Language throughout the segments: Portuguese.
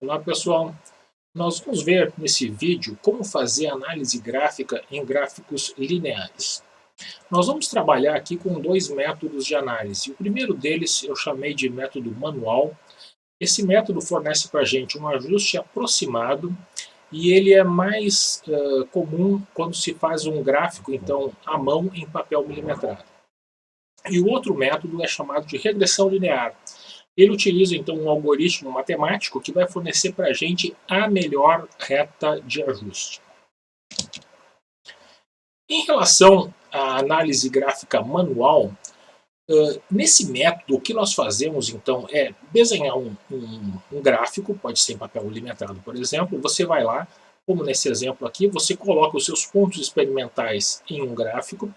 Olá pessoal, nós vamos ver nesse vídeo como fazer análise gráfica em gráficos lineares. Nós vamos trabalhar aqui com dois métodos de análise. O primeiro deles eu chamei de método manual. Esse método fornece para a gente um ajuste aproximado e ele é mais comum quando se faz um gráfico então à mão em papel milimetrado. E o outro método é chamado de regressão linear. Ele utiliza então um algoritmo matemático que vai fornecer para a gente a melhor reta de ajuste. Em relação à análise gráfica manual, nesse método o que nós fazemos então é desenhar um gráfico, pode ser em papel milimetrado, por exemplo. Você vai lá, como nesse exemplo aqui, você coloca os seus pontos experimentais em um gráfico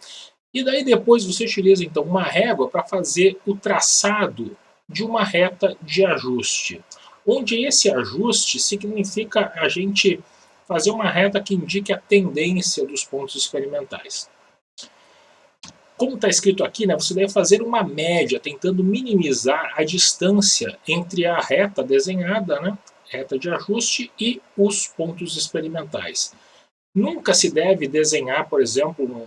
e daí depois você utiliza então uma régua para fazer o traçado de uma reta de ajuste, onde esse ajuste significa a gente fazer uma reta que indique a tendência dos pontos experimentais. Como está escrito aqui, né, você deve fazer uma média, tentando minimizar a distância entre a reta desenhada, né, reta de ajuste, e os pontos experimentais. Nunca se deve desenhar, por exemplo,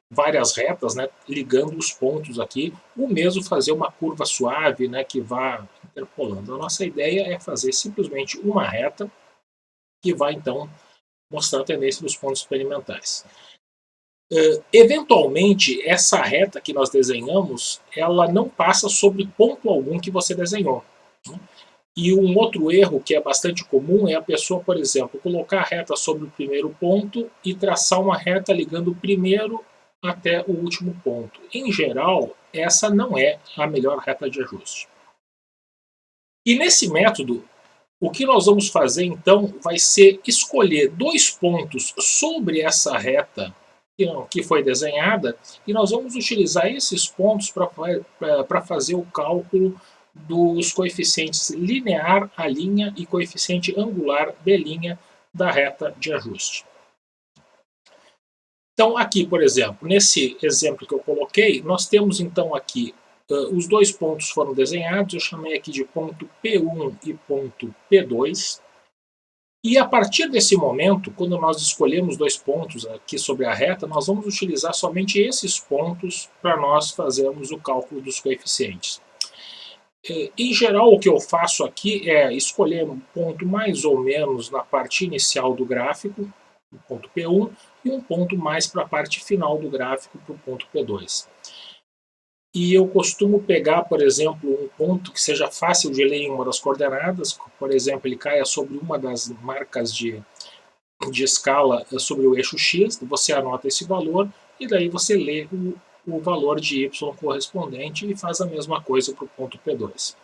várias retas, né, ligando os pontos aqui, ou mesmo fazer uma curva suave, né, que vá interpolando. A nossa ideia é fazer simplesmente uma reta que vai então mostrar a tendência dos pontos experimentais. Eventualmente, essa reta que nós desenhamos, ela não passa sobre ponto algum que você desenhou. E um outro erro que é bastante comum é a pessoa, por exemplo, colocar a reta sobre o primeiro ponto e traçar uma reta ligando o primeiro até o último ponto. Em geral, essa não é a melhor reta de ajuste. E nesse método, o que nós vamos fazer então vai ser escolher dois pontos sobre essa reta que foi desenhada e nós vamos utilizar esses pontos para fazer o cálculo dos coeficientes linear A' e coeficiente angular B' da reta de ajuste. Então aqui, por exemplo, nesse exemplo que eu coloquei, nós temos então aqui os dois pontos foram desenhados, eu chamei aqui de ponto P1 e ponto P2. E a partir desse momento, quando nós escolhemos dois pontos aqui sobre a reta, nós vamos utilizar somente esses pontos para nós fazermos o cálculo dos coeficientes. Em geral, o que eu faço aqui é escolher um ponto mais ou menos na parte inicial do gráfico, o ponto P1, e um ponto mais para a parte final do gráfico, para o ponto P2. E eu costumo pegar, por exemplo, um ponto que seja fácil de ler em uma das coordenadas, por exemplo, ele caia sobre uma das marcas de escala sobre o eixo X, você anota esse valor e daí você lê o valor de Y correspondente e faz a mesma coisa para o ponto P2.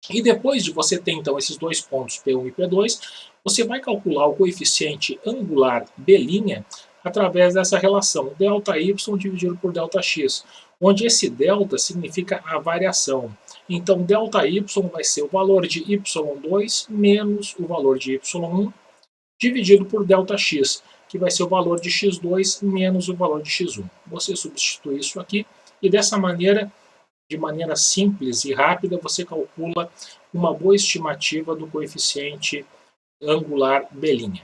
E depois de você ter então esses dois pontos P1 e P2, você vai calcular o coeficiente angular B' através dessa relação ΔY dividido por ΔX, onde esse delta significa a variação. Então, ΔY vai ser o valor de Y2 menos o valor de Y1 dividido por ΔX, que vai ser o valor de X2 menos o valor de X1. Você substitui isso aqui e dessa maneira, de maneira simples e rápida, você calcula uma boa estimativa do coeficiente angular B'.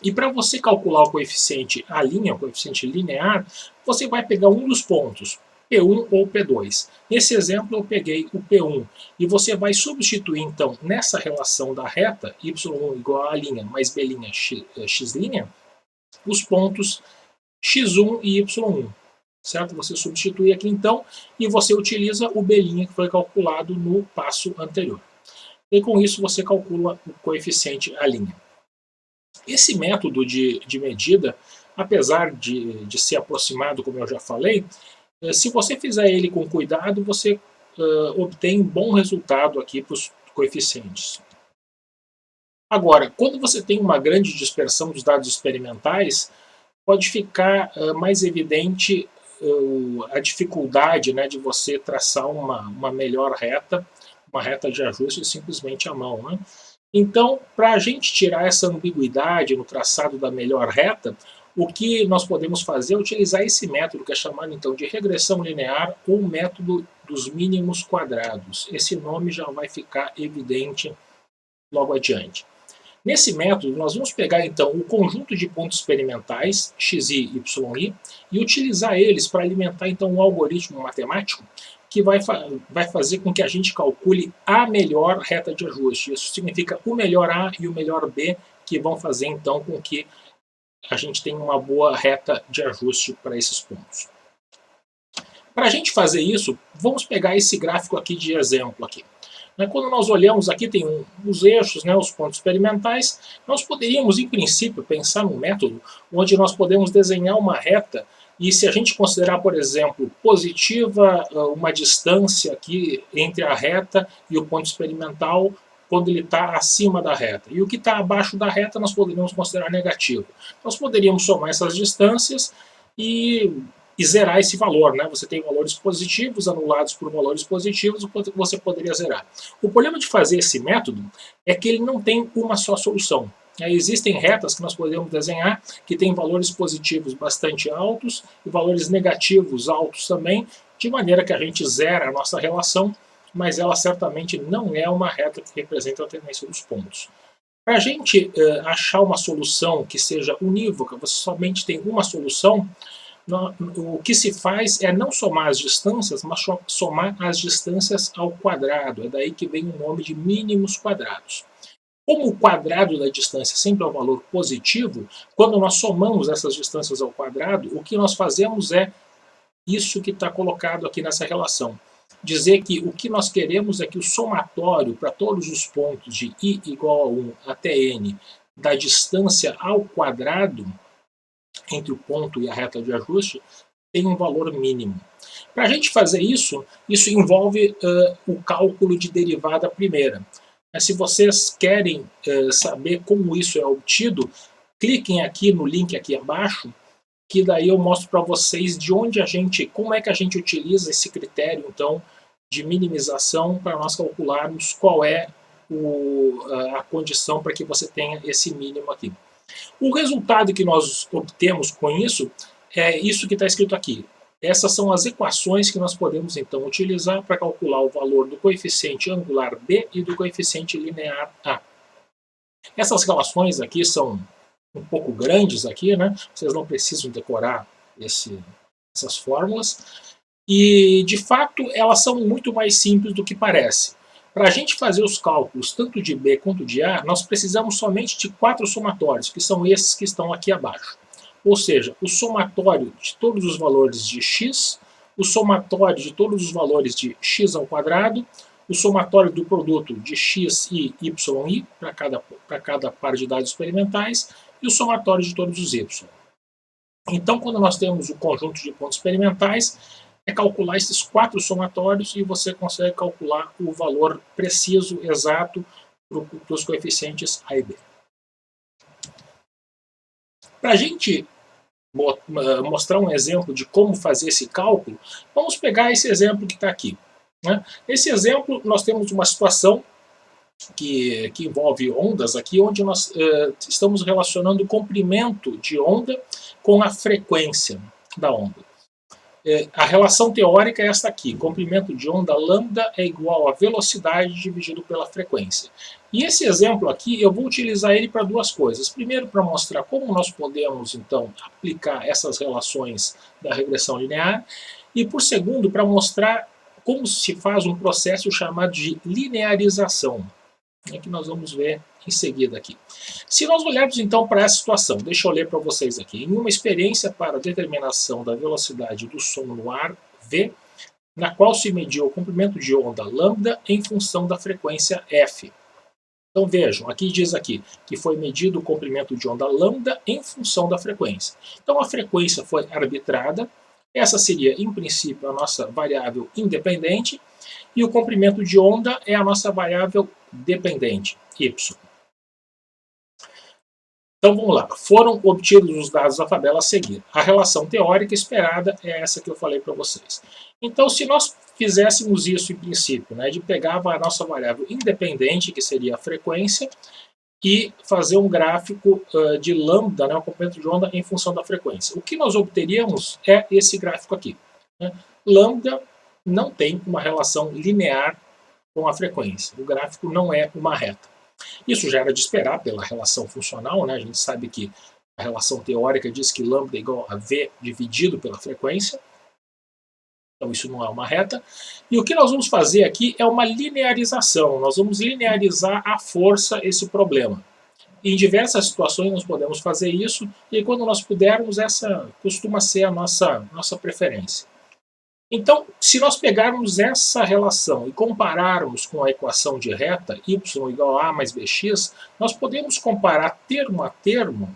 E para você calcular o coeficiente A', o coeficiente linear, você vai pegar um dos pontos, P1 ou P2. Nesse exemplo eu peguei o P1 e você vai substituir então nessa relação da reta y1 igual a A' mais B' x', os pontos x1 e y1. Certo? Você substitui aqui então e você utiliza o B' que foi calculado no passo anterior. E com isso você calcula o coeficiente A'. Esse método de medida, apesar de ser aproximado, como eu já falei, se você fizer ele com cuidado, você obtém um bom resultado aqui para os coeficientes. Agora, quando você tem uma grande dispersão dos dados experimentais, pode ficar mais evidente a dificuldade, né, de você traçar uma melhor reta, uma reta de ajuste simplesmente à mão, né? Então, para a gente tirar essa ambiguidade no traçado da melhor reta, o que nós podemos fazer é utilizar esse método que é chamado então de regressão linear ou método dos mínimos quadrados. Esse nome já vai ficar evidente logo adiante. Nesse método, nós vamos pegar então o conjunto de pontos experimentais, xi, yi, e utilizar eles para alimentar então um algoritmo matemático que vai fazer com que a gente calcule a melhor reta de ajuste. Isso significa o melhor A e o melhor B, que vão fazer então com que a gente tenha uma boa reta de ajuste para esses pontos. Para a gente fazer isso, vamos pegar esse gráfico aqui de exemplo aqui. Quando nós olhamos aqui, tem os eixos, os pontos experimentais, nós poderíamos, em princípio, pensar num método onde nós podemos desenhar uma reta e se a gente considerar, por exemplo, positiva uma distância aqui entre a reta e o ponto experimental, quando ele está acima da reta. E o que está abaixo da reta nós poderíamos considerar negativo. Nós poderíamos somar essas distâncias e zerar esse valor, Você tem valores positivos anulados por valores positivos, você poderia zerar. O problema de fazer esse método é que ele não tem uma só solução. Existem retas que nós podemos desenhar que têm valores positivos bastante altos e valores negativos altos também, de maneira que a gente zera a nossa relação, mas ela certamente não é uma reta que representa a tendência dos pontos. Para a gente achar uma solução que seja unívoca, você somente tem uma solução, o que se faz é não somar as distâncias, mas somar as distâncias ao quadrado. É daí que vem o nome de mínimos quadrados. Como o quadrado da distância sempre é um valor positivo, quando nós somamos essas distâncias ao quadrado, o que nós fazemos é isso que está colocado aqui nessa relação. Dizer que o que nós queremos é que o somatório para todos os pontos de i igual a 1 até n da distância ao quadrado entre o ponto e a reta de ajuste tem um valor mínimo. Para a gente fazer isso envolve o cálculo de derivada primeira. Mas se vocês querem saber como isso é obtido, cliquem aqui no link aqui abaixo, que daí eu mostro para vocês como é que a gente utiliza esse critério então de minimização para nós calcularmos qual é a condição para que você tenha esse mínimo aqui. O resultado que nós obtemos com isso é isso que está escrito aqui. Essas são as equações que nós podemos então utilizar para calcular o valor do coeficiente angular B e do coeficiente linear A. Essas relações aqui são um pouco grandes aqui, Vocês não precisam decorar essas fórmulas. E, de fato, elas são muito mais simples do que parece. Para a gente fazer os cálculos tanto de B quanto de A, nós precisamos somente de 4 somatórios, que são esses que estão aqui abaixo. Ou seja, o somatório de todos os valores de x, o somatório de todos os valores de x ao quadrado, o somatório do produto de x e yi para cada par de dados experimentais e o somatório de todos os y. Então, quando nós temos o conjunto de pontos experimentais, é calcular esses 4 somatórios e você consegue calcular o valor preciso, exato, para os coeficientes A e B. Para a gente mostrar um exemplo de como fazer esse cálculo, vamos pegar esse exemplo que está aqui. Nesse exemplo, nós temos uma situação que envolve ondas aqui, onde nós estamos relacionando o comprimento de onda com a frequência da onda. A relação teórica é esta aqui, comprimento de onda lambda é igual a velocidade dividido pela frequência. E esse exemplo aqui, eu vou utilizar ele para duas coisas. Primeiro, para mostrar como nós podemos, então, aplicar essas relações da regressão linear. E, por segundo, para mostrar como se faz um processo chamado de linearização, que nós vamos ver em seguida aqui. Se nós olharmos então para essa situação, deixa eu ler para vocês aqui. Em uma experiência para determinação da velocidade do som no ar, V, na qual se mediu o comprimento de onda lambda em função da frequência f. Então vejam, aqui diz aqui que foi medido o comprimento de onda lambda em função da frequência. Então a frequência foi arbitrada, essa seria em princípio a nossa variável independente, e o comprimento de onda é a nossa variável dependente, y. Então vamos lá, foram obtidos os dados da tabela a seguir. A relação teórica esperada é essa que eu falei para vocês. Então se nós fizéssemos isso em princípio, de pegar a nossa variável independente, que seria a frequência, e fazer um gráfico de lambda, o comprimento de onda em função da frequência. O que nós obteríamos é esse gráfico aqui. Lambda não tem uma relação linear com a frequência. O gráfico não é uma reta. Isso já era de esperar pela relação funcional, né? A gente sabe que a relação teórica diz que lambda é igual a V dividido pela frequência. Então isso não é uma reta. E o que nós vamos fazer aqui é uma linearização. Nós vamos linearizar à força esse problema. Em diversas situações nós podemos fazer isso, e quando nós pudermos, essa costuma ser a nossa preferência. Então, se nós pegarmos essa relação e compararmos com a equação de reta, y igual a mais bx, nós podemos comparar termo a termo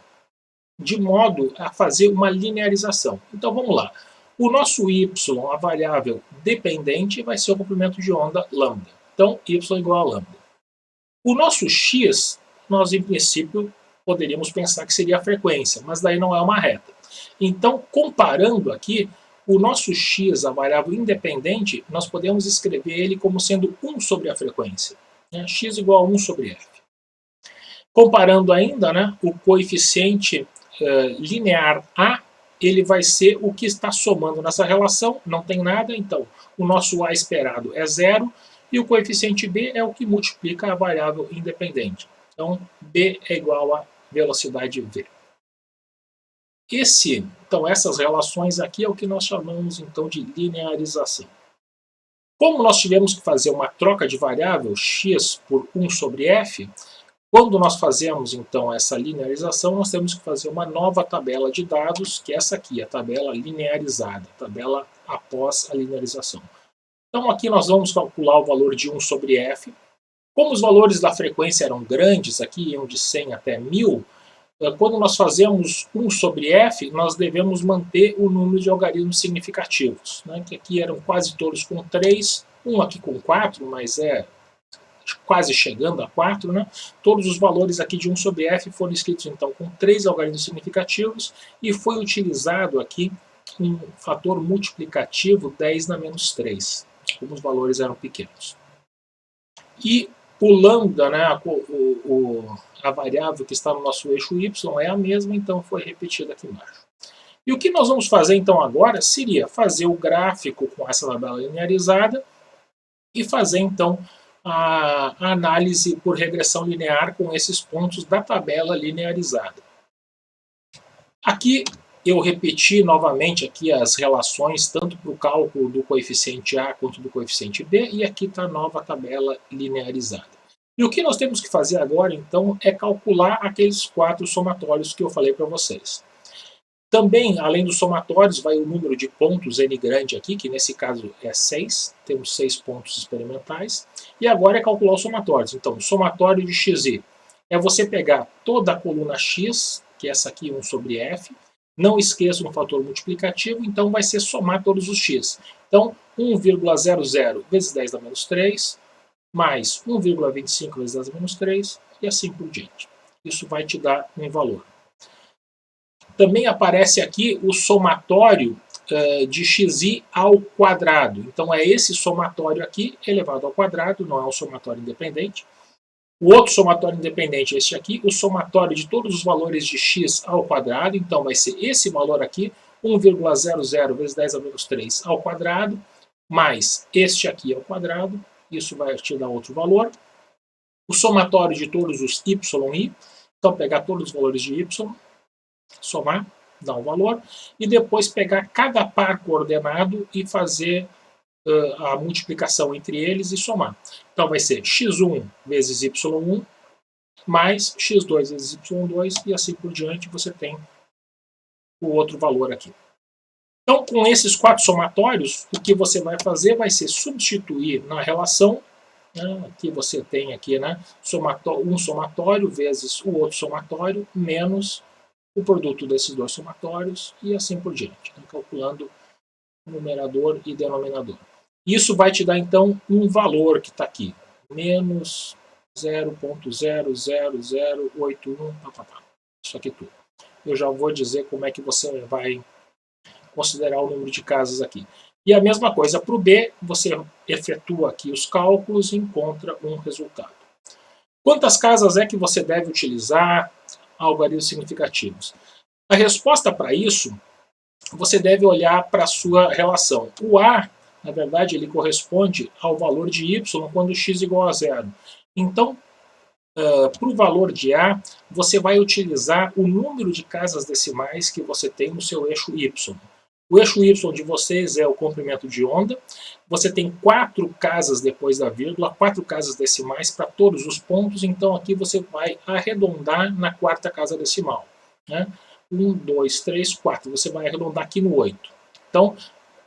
de modo a fazer uma linearização. Então vamos lá. O nosso y, a variável dependente, vai ser o comprimento de onda lambda. Então, y igual a lambda. O nosso x, nós em princípio poderíamos pensar que seria a frequência, mas daí não é uma reta. Então, comparando aqui, o nosso x, a variável independente, nós podemos escrever ele como sendo 1 sobre a frequência. X igual a 1 sobre f. Comparando ainda, né, o coeficiente linear A, ele vai ser o que está somando nessa relação, não tem nada, então o nosso A esperado é 0, e o coeficiente B é o que multiplica a variável independente. Então, B é igual a velocidade V. Então, essas relações aqui é o que nós chamamos então de linearização. Como nós tivemos que fazer uma troca de variável x por 1 sobre f, quando nós fazemos então essa linearização, nós temos que fazer uma nova tabela de dados, que é essa aqui, a tabela linearizada, a tabela após a linearização. Então aqui nós vamos calcular o valor de 1 sobre f. Como os valores da frequência eram grandes, aqui iam de 100 até 1000, quando nós fazemos 1 sobre f, nós devemos manter o número de algarismos significativos, né, que aqui eram quase todos com 3, um aqui com 4, mas é quase chegando a 4, né? Todos os valores aqui de 1 sobre f foram escritos então com 3 algarismos significativos, e foi utilizado aqui um fator multiplicativo 10 na menos 3, como os valores eram pequenos. E o lambda, né, a variável que está no nosso eixo y, é a mesma, então foi repetida aqui embaixo. E o que nós vamos fazer então agora seria fazer o gráfico com essa tabela linearizada e fazer então a análise por regressão linear com esses pontos da tabela linearizada. Aqui eu repeti novamente aqui as relações tanto para o cálculo do coeficiente A quanto do coeficiente B, e aqui está a nova tabela linearizada. E o que nós temos que fazer agora então é calcular aqueles 4 somatórios que eu falei para vocês. Também, além dos somatórios, vai o número de pontos n grande aqui, que nesse caso é 6, temos 6 pontos experimentais, e agora é calcular os somatórios. Então, o somatório de xi é você pegar toda a coluna x, que é essa aqui, 1 sobre f, não esqueça no fator multiplicativo, então vai ser somar todos os x. Então, 1,00 vezes 10 a menos 3, mais 1,25 vezes 10 a menos 3, e assim por diante. Isso vai te dar um valor. Também aparece aqui o somatório de xi ao quadrado. Então é esse somatório aqui elevado ao quadrado, não é um somatório independente. O outro somatório independente é este aqui, o somatório de todos os valores de x ao quadrado. Então vai ser esse valor aqui, 1,00 vezes 10 a menos 3 ao quadrado, mais este aqui ao quadrado. Isso vai te dar outro valor. O somatório de todos os yi. Então pegar todos os valores de y, somar, dar um valor, e depois pegar cada par coordenado e fazer a multiplicação entre eles e somar. Então vai ser x1 vezes y1 mais x2 vezes y2, e assim por diante você tem o outro valor aqui. Então, com esses 4 somatórios, o que você vai fazer vai ser substituir na relação, né, aqui você tem aqui, né, um somatório vezes o outro somatório menos o produto desses 2 somatórios, e assim por diante, né, calculando numerador e denominador. Isso vai te dar, então, um valor que está aqui, menos 0,00081, isso aqui tudo. Eu já vou dizer como é que você vai considerar o número de casas aqui. E a mesma coisa para o B, você efetua aqui os cálculos e encontra um resultado. Quantas casas é que você deve utilizar? Algarismos significativos. A resposta para isso, você deve olhar para a sua relação. O A, na verdade, ele corresponde ao valor de y quando x igual a 0. Então, para o valor de A, você vai utilizar o número de casas decimais que você tem no seu eixo Y. O eixo Y de vocês é o comprimento de onda. Você tem 4 casas depois da vírgula, 4 casas decimais para todos os pontos, então aqui você vai arredondar na 4ª casa decimal. Né? 1, 2, 3, 4. Você vai arredondar aqui no 8. Então,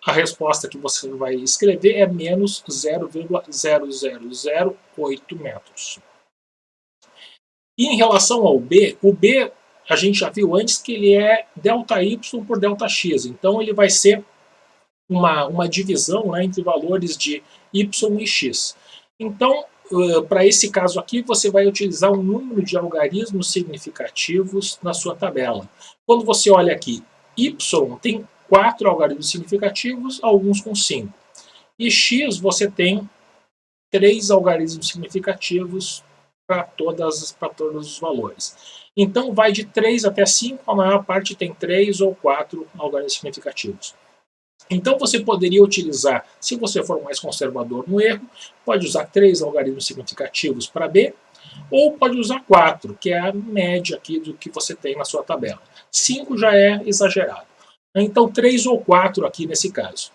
a resposta que você vai escrever é menos 0,0008 metros. E em relação ao B, o B a gente já viu antes que ele é ΔY por ΔX, então ele vai ser uma divisão, né, entre valores de Y e X. Então, para esse caso aqui, você vai utilizar um número de algarismos significativos na sua tabela. Quando você olha aqui, Y tem 4 algarismos significativos, alguns com 5. E X você tem 3 algarismos significativos para todos os valores. Então vai de 3 até 5, a maior parte tem 3 ou 4 algarismos significativos. Então você poderia utilizar, se você for mais conservador no erro, pode usar 3 algarismos significativos para B, ou pode usar 4, que é a média aqui do que você tem na sua tabela. 5 já é exagerado. Então 3 ou 4 aqui nesse caso.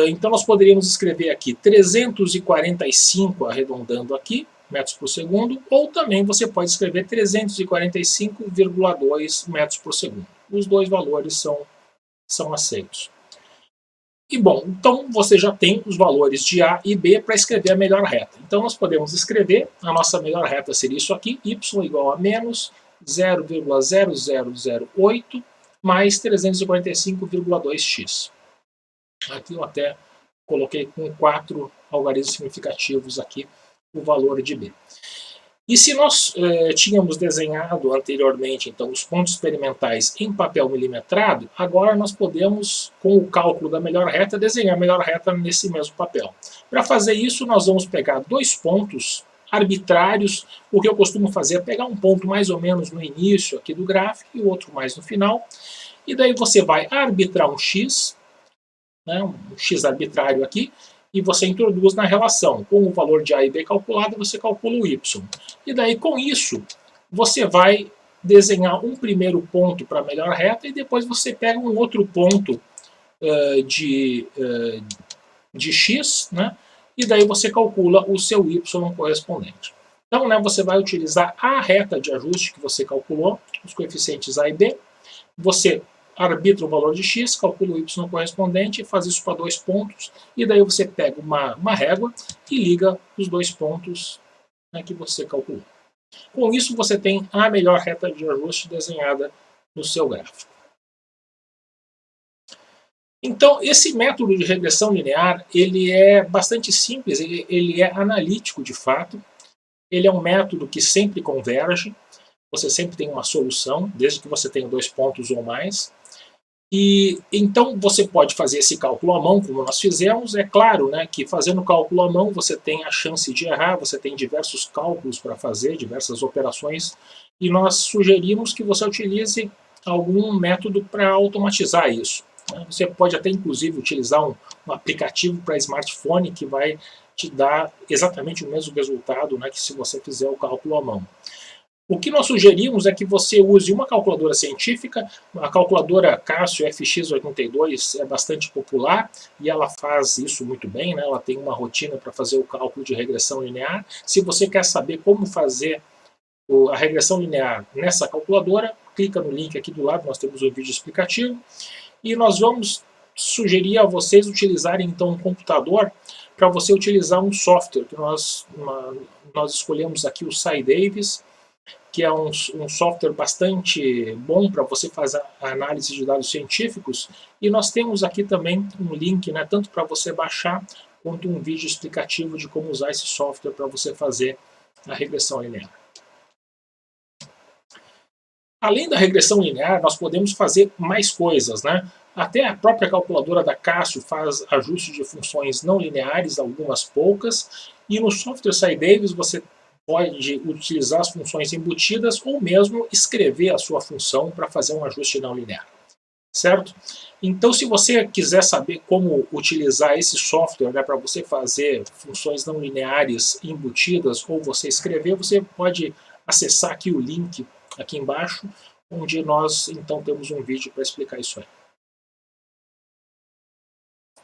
Então nós poderíamos escrever aqui 345, arredondando aqui, metros por segundo, ou também você pode escrever 345,2 metros por segundo. Os dois valores são aceitos. E bom, então você já tem os valores de A e B para escrever a melhor reta. Então nós podemos escrever, a nossa melhor reta seria isso aqui, y igual a menos 0,0008 mais 345,2x. Aqui eu até coloquei com 4 algarismos significativos aqui o valor de B. E se nós tínhamos desenhado anteriormente então, os pontos experimentais em papel milimetrado, agora nós podemos, com o cálculo da melhor reta, desenhar a melhor reta nesse mesmo papel. Para fazer isso, nós vamos pegar 2 pontos arbitrários. O que eu costumo fazer é pegar um ponto mais ou menos no início aqui do gráfico e o outro mais no final. E daí você vai arbitrar um x, né, um x arbitrário aqui, e você introduz na relação. Com o valor de A e B calculado, você calcula o Y. E daí, com isso, você vai desenhar um primeiro ponto para a melhor reta e depois você pega um outro ponto de X, né? E daí você calcula o seu Y correspondente. Então, né, você vai utilizar a reta de ajuste que você calculou, os coeficientes A e B, você arbitra o valor de x, calcula o y correspondente, faz isso para 2 pontos, e daí você pega uma régua e liga os 2 pontos, né, que você calculou. Com isso você tem a melhor reta de ajuste desenhada no seu gráfico. Então esse método de regressão linear ele é bastante simples, ele é analítico de fato, ele é um método que sempre converge, você sempre tem uma solução, desde que você tenha 2 pontos ou mais. E então você pode fazer esse cálculo à mão, como nós fizemos. É claro, né, que fazendo o cálculo à mão você tem a chance de errar, você tem diversos cálculos para fazer, diversas operações, e nós sugerimos que você utilize algum método para automatizar isso. Você pode até inclusive utilizar um aplicativo para smartphone que vai te dar exatamente o mesmo resultado, né, que se você fizer o cálculo à mão. O que nós sugerimos é que você use uma calculadora científica. A calculadora Casio FX82 é bastante popular e ela faz isso muito bem, né? Ela tem uma rotina para fazer o cálculo de regressão linear. Se você quer saber como fazer a regressão linear nessa calculadora, clica no link aqui do lado, nós temos um vídeo explicativo. E nós vamos sugerir a vocês utilizarem então um computador para você utilizar um software que nós escolhemos aqui, o SciDavis, que é um software bastante bom para você fazer a análise de dados científicos, e nós temos aqui também um link, né, tanto para você baixar, quanto um vídeo explicativo de como usar esse software para você fazer a regressão linear. Além da regressão linear, nós podemos fazer mais coisas, né? Até a própria calculadora da Casio faz ajuste de funções não lineares, algumas poucas, e no software SciDavis você pode utilizar as funções embutidas ou mesmo escrever a sua função para fazer um ajuste não linear. certo? Então, se você quiser saber como utilizar esse software, né, para você fazer funções não lineares embutidas ou você escrever, você pode acessar aqui o link aqui embaixo, onde nós então temos um vídeo para explicar isso aí.